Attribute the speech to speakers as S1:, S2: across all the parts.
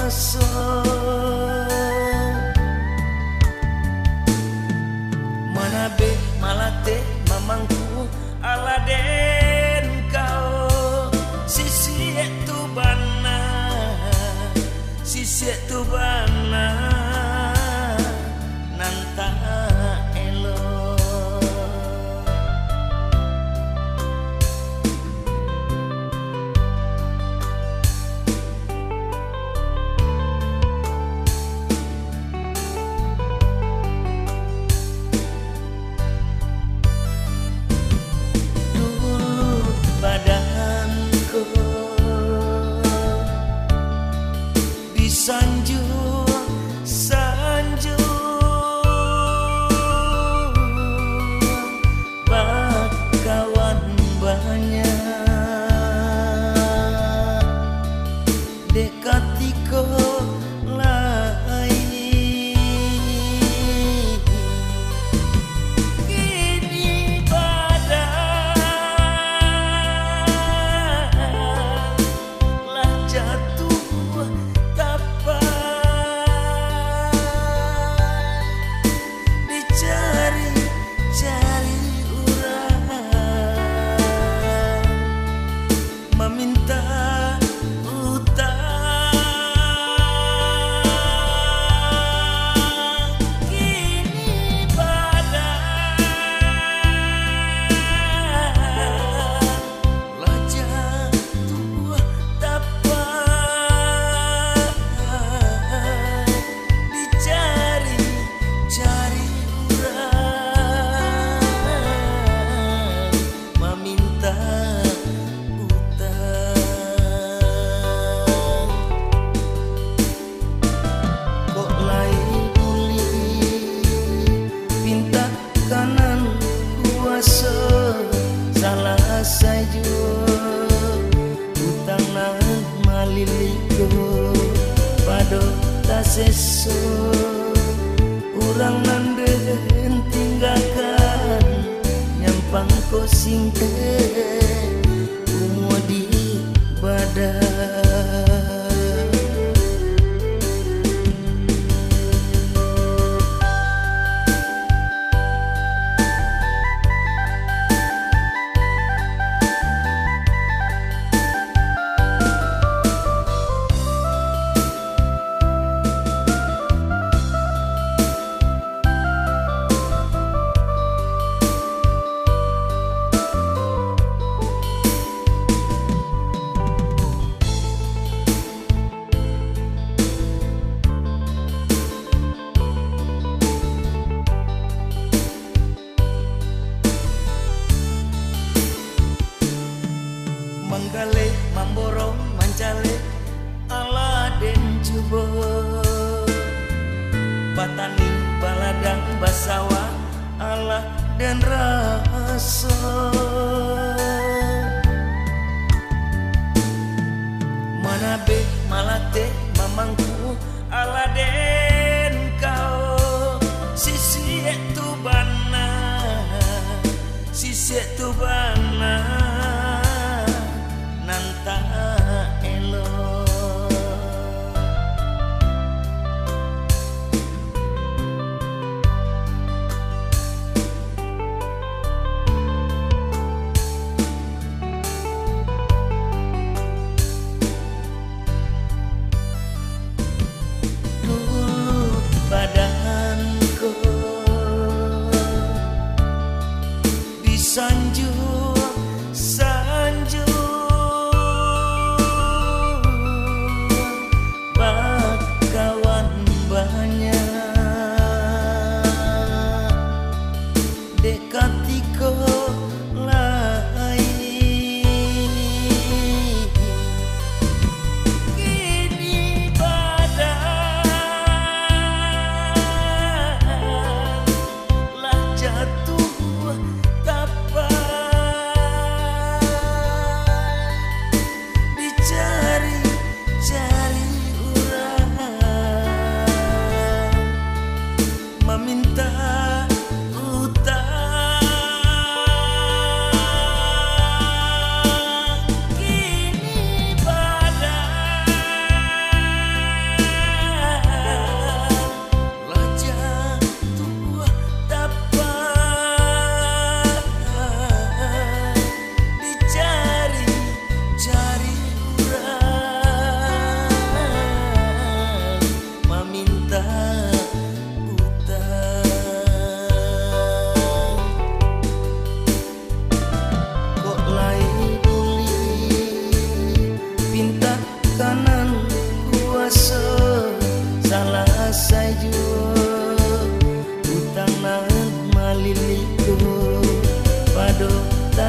S1: rasa manabe malate mamangku aladen kau sisi tu bana sisi tu bana nanta elo sanjung bakawan banyak dekatiko lain kini badan lah jatuh meminta utang kini badan lah jatuh tapai dicari-cari urang meminta salah saja utang nang maliliko pado tak seso urang nanden tinggalkan nyampang ko singke umur di badan manggale mamborong mancale aladen cubo patani baladang basawa ala dan rasa manabe malate mamangku aladen kau sisi tu bana sisi tu bana nanta elo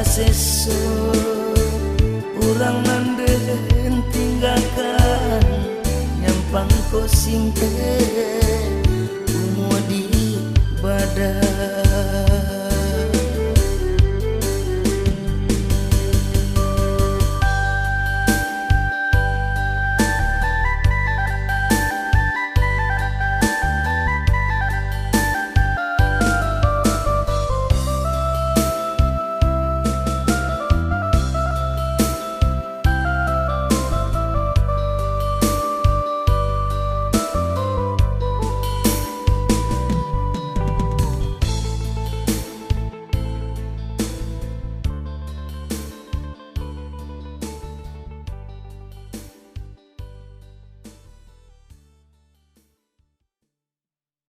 S1: seso urang nanden tinggalkan nyampang ko singke umur di badan